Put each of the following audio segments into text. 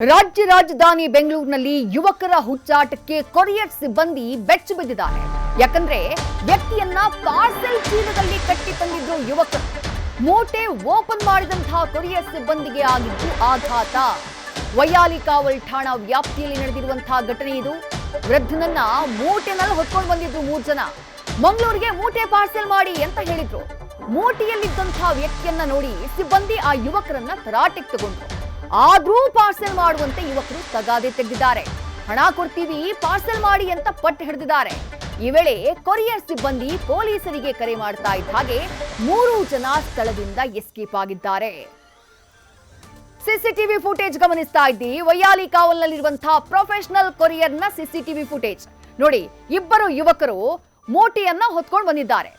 ರಾಜ್ಯ ರಾಜಧಾನಿ ಬೆಂಗಳೂರಿನಲ್ಲಿ ಯುವಕರ ಹುಚ್ಚಾಟಕ್ಕೆ ಕೊರಿಯರ್ ಸಿಬ್ಬಂದಿ ಬೆಚ್ಚಿ ಬಿದ್ದಿದ್ದಾರೆ. ಯಾಕಂದ್ರೆ ವ್ಯಕ್ತಿಯನ್ನ ಪಾರ್ಸೆಲ್ ಚೀಲದಲ್ಲಿ ಕಟ್ಟಿ ತಂದಿದ್ರು ಯುವಕರು. ಮೂಟೆ ಓಪನ್ ಮಾಡಿದಂತಹ ಕೊರಿಯರ್ ಸಿಬ್ಬಂದಿಗೆ ಆಗಿದ್ದು ಆಘಾತ. ವೈಯಾಲಿ ಕಾವಲ್ ಠಾಣಾ ವ್ಯಾಪ್ತಿಯಲ್ಲಿ ನಡೆದಿರುವಂತಹ ಘಟನೆ ಇದು. ವೃದ್ಧನನ್ನ ಮೂಟೆನಲ್ಲಿ ಹೊತ್ಕೊಂಡು ಬಂದಿದ್ರು 3 ಜನ. ಮಂಗಳೂರಿಗೆ ಮೂಟೆ ಪಾರ್ಸೆಲ್ ಮಾಡಿ ಅಂತ ಹೇಳಿದ್ರು. ಮೂಟೆಯಲ್ಲಿದ್ದಂತಹ ವ್ಯಕ್ತಿಯನ್ನ ನೋಡಿ ಸಿಬ್ಬಂದಿ ಆ ಯುವಕರನ್ನ ತರಾಟೆಗೆ ತಗೊಂಡ್ರು. ಆದ್ರೂ ಪಾರ್ಸೆಲ್ ಮಾಡುವಂತೆ ಯುವಕರು ತಗಾದೆ ತೆಗೆದಿದ್ದಾರೆ. ಹಣ ಕೊಡ್ತೀವಿ ಪಾರ್ಸೆಲ್ ಮಾಡಿ ಅಂತ ಪಟ್ಟು ಹಿಡಿದಿದ್ದಾರೆ. ಈ ವೇಳೆ ಕೊರಿಯರ್ ಸಿಬ್ಬಂದಿ ಪೊಲೀಸರಿಗೆ ಕರೆ ಮಾಡ್ತಾ ಇದ್ದ ಹಾಗೆ 3 ಜನ ಸ್ಥಳದಿಂದ ಎಸ್ಕೇಪ್ ಆಗಿದ್ದಾರೆ. ಸಿಸಿಟಿವಿ ಫುಟೇಜ್ ಗಮನಿಸ್ತಾ ಇದ್ದಿ. ವೈಯಾಲಿ ಕಾವಲ್ನಲ್ಲಿರುವಂತಹ ಪ್ರೊಫೆಷನಲ್ ಕೊರಿಯರ್ನ ಸಿಸಿಟಿವಿ ಫುಟೇಜ್ ನೋಡಿ. ಇಬ್ಬರು ಯುವಕರು ಮೂಟೆಯನ್ನ ಹೊತ್ಕೊಂಡು ಬಂದಿದ್ದಾರೆ.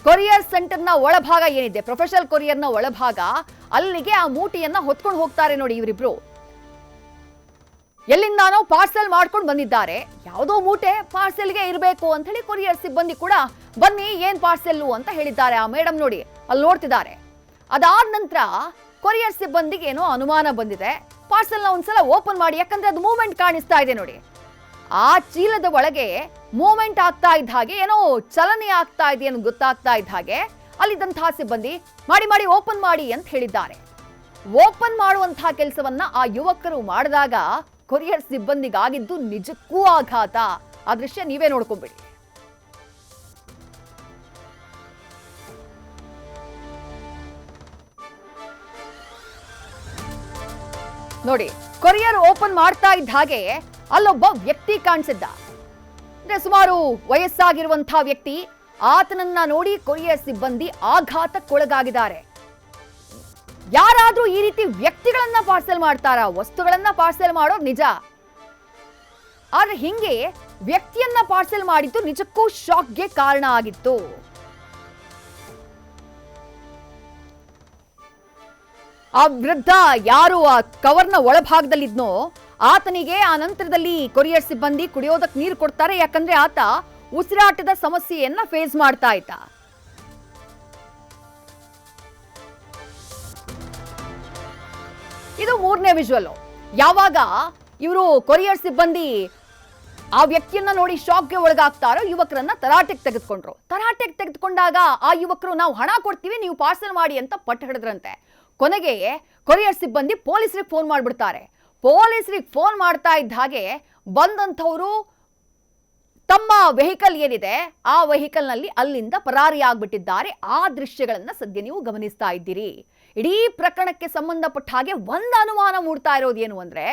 ಕೊರಿಯರ್ ಸೆಂಟರ್ನ ಒಳಭಾಗ ಏನಿದೆ, ಪ್ರೊಫೆಷನಲ್ ಕೊರಿಯರ್ನ ಒಳಭಾಗ, ಅಲ್ಲಿಗೆ ಆ ಮೂಟೆಯನ್ನ ಹೊತ್ಕೊಂಡು ಹೋಗ್ತಾರೆ ನೋಡಿ ಇವರಿಬ್ರು. ಎಲ್ಲಿಂದಾನೋ ಪಾರ್ಸೆಲ್ ಮಾಡ್ಕೊಂಡು ಬಂದಿದ್ದಾರೆ. ಯಾವುದೋ ಮೂಟೆ ಪಾರ್ಸೆಲ್ಗೆ ಇರಬೇಕು ಅಂತ ಹೇಳಿ ಕೊರಿಯರ್ ಸಿಬ್ಬಂದಿ ಕೂಡ ಬನ್ನಿ ಏನ್ ಪಾರ್ಸೆಲ್ಲು ಅಂತ ಹೇಳಿದ್ದಾರೆ. ಆ ಮೇಡಮ್ ನೋಡಿ ಅಲ್ಲಿ ನೋಡ್ತಿದ್ದಾರೆ. ಅದಾದ ನಂತರ ಕೊರಿಯರ್ ಸಿಬ್ಬಂದಿಗೆ ಏನೋ ಅನುಮಾನ ಬಂದಿದೆ. ಪಾರ್ಸೆಲ್ನ ಒಂದ್ಸಲ ಓಪನ್ ಮಾಡಿ, ಯಾಕಂದ್ರೆ ಅದು ಮೂವ್ಮೆಂಟ್ ಕಾಣಿಸ್ತಾ ಇದೆ ನೋಡಿ. ಆ ಚೀಲದ ಒಳಗೆ ಮೂವ್ಮೆಂಟ್ ಆಗ್ತಾ ಇದ್ದ ಹಾಗೆ, ಏನೋ ಚಲನೆ ಆಗ್ತಾ ಇದೆ ಅಂತ ಗೊತ್ತಾಗ್ತಾ ಇದ್ದ ಹಾಗೆ ಅಲ್ಲಿದ್ದಂತಹ ಸಿಬ್ಬಂದಿ ಮಾಡಿ ಓಪನ್ ಮಾಡಿ ಅಂತ ಹೇಳಿದ್ದಾರೆ. ಓಪನ್ ಮಾಡುವಂತಹ ಕೆಲಸವನ್ನ ಆ ಯುವಕರು ಮಾಡಿದಾಗ ಕೊರಿಯರ್ ಸಿಬ್ಬಂದಿಗಾಗಿದ್ದು ನಿಜಕ್ಕೂ ಆಘಾತ. ಆ ದೃಶ್ಯ ನೀವೇ ನೋಡ್ಕೊಂಬಿಡಿ. ನೋಡಿ, ಕೊರಿಯರ್ ಓಪನ್ ಮಾಡ್ತಾ ಇದ್ದ ಹಾಗೆ ಅಲ್ಲೊಬ್ಬ ವ್ಯಕ್ತಿ ಕಾಣಿಸಿದ್ದ. ಅಂದ್ರೆ ಸುಮಾರು ವಯಸ್ಸಾಗಿರುವಂತಹ ವ್ಯಕ್ತಿ. ಆತನನ್ನ ನೋಡಿ ಕೊರಿಯರ್ ಸಿಬ್ಬಂದಿ ಆಘಾತಕ್ಕೊಳಗಾಗಿದ್ದಾರೆ. ಯಾರಾದ್ರೂ ಈ ರೀತಿ ವ್ಯಕ್ತಿಗಳನ್ನ ಪಾರ್ಸೆಲ್ ಮಾಡ್ತಾರಾ? ವಸ್ತುಗಳನ್ನ ಪಾರ್ಸೆಲ್ ಮಾಡೋದು ನಿಜ, ಆದ್ರೆ ಹಿಂಗೆ ವ್ಯಕ್ತಿಯನ್ನ ಪಾರ್ಸೆಲ್ ಮಾಡಿದ್ದು ನಿಜಕ್ಕೂ ಶಾಕ್ಗೆ ಕಾರಣ ಆಗಿತ್ತು. ಆ ವೃದ್ಧ ಯಾರು ಆ ಕವರ್ನ ಒಳಭಾಗದಲ್ಲಿದ್ನೋ ಆತನಿಗೆ ಆ ನಂತರದಲ್ಲಿ ಕೊರಿಯರ್ ಸಿಬ್ಬಂದಿ ಕುಡಿಯೋದಕ್ಕೆ ನೀರು ಕೊಡ್ತಾರೆ. ಯಾಕಂದ್ರೆ ಆತ ಉಸಿರಾಟದ ಸಮಸ್ಯೆಯನ್ನ ಫೇಸ್ ಮಾಡ್ತಾ ಇದ್ದ. ಇದು 3ನೇ ವಿಜುವಲ್. ಯಾವಾಗ ಇವರು ಕೊರಿಯರ್ ಸಿಬ್ಬಂದಿ ಆ ವ್ಯಕ್ತಿಯನ್ನ ನೋಡಿ ಶಾಕ್ಗೆ ಒಳಗಾಗ್ತಾರೋ ಯುವಕರನ್ನ ತರಾಟೆಗೆ ತೆಗೆದುಕೊಂಡ್ರು. ತರಾಟೆಗೆ ತೆಗೆದುಕೊಂಡಾಗ ಆ ಯುವಕರು ನಾವು ಹಣ ಕೊಡ್ತೀವಿ ನೀವು ಪಾರ್ಸೆಲ್ ಮಾಡಿ ಅಂತ ಪಟ್ಟು ಹಿಡಿದ್ರಂತೆ. ಕೊನೆಗೆ ಕೊರಿಯರ್ ಸಿಬ್ಬಂದಿ ಪೊಲೀಸರಿಗೆ ಫೋನ್ ಮಾಡ್ಬಿಡ್ತಾರೆ. ಪೊಲೀಸರಿಗೆ ಫೋನ್ ಮಾಡ್ತಾ ಇದ್ದ ಹಾಗೆ ಬಂದಂಥವರು ತಮ್ಮ ವೆಹಿಕಲ್ ಏನಿದೆ ಆ ವೆಹಿಕಲ್ನಲ್ಲಿ ಅಲ್ಲಿಂದ ಪರಾರಿ ಆಗ್ಬಿಟ್ಟಿದ್ದಾರೆ. ಆ ದೃಶ್ಯಗಳನ್ನ ಸದ್ಯ ನೀವು ಗಮನಿಸ್ತಾ ಇದ್ದೀರಿ. ಇಡೀ ಪ್ರಕರಣಕ್ಕೆ ಸಂಬಂಧಪಟ್ಟ ಹಾಗೆ ಒಂದು ಅನುಮಾನ ಮೂಡ್ತಾ ಇರೋದು ಏನು ಅಂದ್ರೆ,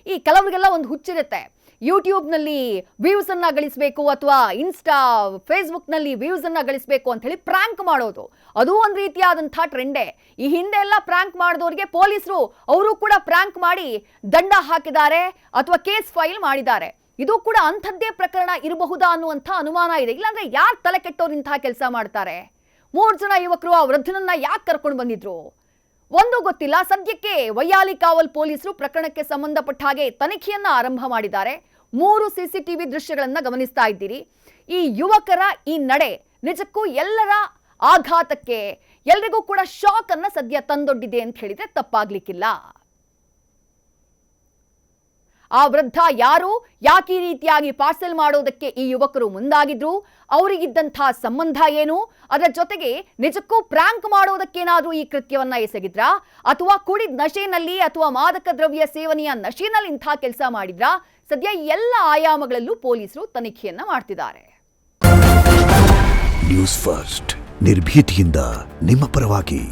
ಈ ಕೆಲವರಿಗೆಲ್ಲ ಒಂದು ಹುಚ್ಚಿರುತ್ತೆ. ಯೂಟ್ಯೂಬ್ನಲ್ಲಿ ವ್ಯೂಸ್ ಅನ್ನ ಗಳಿಸಬೇಕು ಅಥವಾ ಇನ್ಸ್ಟಾ ಫೇಸ್ಬುಕ್ನಲ್ಲಿ ವ್ಯೂಸ್ ಅನ್ನ ಗಳಿಸಬೇಕು ಅಂತ ಹೇಳಿ ಪ್ರ್ಯಾಂಕ್ ಮಾಡೋದು. ಅದು ಒಂದು ರೀತಿಯಾದಂತಹ ಟ್ರೆಂಡೇ. ಈ ಹಿಂದೆ ಎಲ್ಲ ಪ್ರ್ಯಾಂಕ್ ಮಾಡಿದವರಿಗೆ ಪೊಲೀಸರು ಅವರು ಕೂಡ ಪ್ರ್ಯಾಂಕ್ ಮಾಡಿ ದಂಡ ಹಾಕಿದ್ದಾರೆ ಅಥವಾ ಕೇಸ್ ಫೈಲ್ ಮಾಡಿದ್ದಾರೆ. ಇದು ಕೂಡ ಅಂಥದ್ದೇ ಪ್ರಕರಣ ಇರಬಹುದಾ ಅನ್ನುವಂಥ ಅನುಮಾನ ಇದೆ. ಇಲ್ಲಾಂದ್ರೆ ಯಾರು ತಲೆ ಕೆಟ್ಟವ್ರು ಇಂತಹ ಕೆಲಸ ಮಾಡ್ತಾರೆ? 3 ಜನ ಯುವಕರು ಆ ವೃದ್ಧನನ್ನ ಯಾಕೆ ಕರ್ಕೊಂಡು ಬಂದಿದ್ರು ಒಂದು ಗೊತ್ತಿಲ್ಲ. ಸದ್ಯಕ್ಕೆ ವೈಯಾಲಿ ಕಾವಲ್ ಪೊಲೀಸರು ಪ್ರಕರಣಕ್ಕೆ ಸಂಬಂಧಪಟ್ಟ ಹಾಗೆ ತನಿಖೆಯನ್ನ ಆರಂಭ ಮಾಡಿದ್ದಾರೆ. 3 ಸಿಸಿಟಿವಿ ದೃಶ್ಯಗಳನ್ನ ಗಮನಿಸ್ತಾ ಇದ್ದೀರಿ. ಈ ಯುವಕರ ಈ ನಡೆ ನಿಜಕ್ಕೂ ಎಲ್ಲರ ಆಘಾತಕ್ಕೆ, ಎಲ್ರಿಗೂ ಕೂಡ ಶಾಕ್ ಅನ್ನ ಸದ್ಯ ತಂದೊಡ್ಡಿದೆ ಅಂತ ಹೇಳಿದ್ರೆ ತಪ್ಪಾಗ್ಲಿಕ್ಕಿಲ್ಲ. ಆ ವೃದ್ಧ ಯಾರು, ಯಾಕೆ ಈ ರೀತಿಯಾಗಿ ಪಾರ್ಸೆಲ್ ಮಾಡೋದಕ್ಕೆ ಈ ಯುವಕರು ಮುಂದಾಗಿದ್ರು, ಅವರಿಗಿದ್ದಂತಹ ಸಂಬಂಧ ಏನು, ಅದರ ಜೊತೆಗೆ ನಿಜಕ್ಕೂ ಪ್ರ್ಯಾಂಕ್ ಮಾಡೋದಕ್ಕೇನಾದ್ರೂ ಈ ಕೃತ್ಯವನ್ನ ಎಸಗಿದ್ರಾ ಅಥವಾ ಕುಡಿದ ನಶೆನಲ್ಲಿ ಅಥವಾ ಮಾದಕ ದ್ರವ್ಯ ಸೇವನೆಯ ನಶೆನಲ್ಲಿ ಇಂಥ ಕೆಲಸ ಮಾಡಿದ್ರಾ? ಸದ್ಯ ಎಲ್ಲ ಆಯಾಮಗಳಲ್ಲೂ ಪೊಲೀಸರು ತನಿಖೆಯನ್ನ ಮಾಡ್ತಿದ್ದಾರೆ. ನ್ಯೂಸ್ ಫಸ್ಟ್, ನಿರ್ಭೀತಿಯಿಂದ ನಿಮ್ಮ ಪರವಾಗಿ.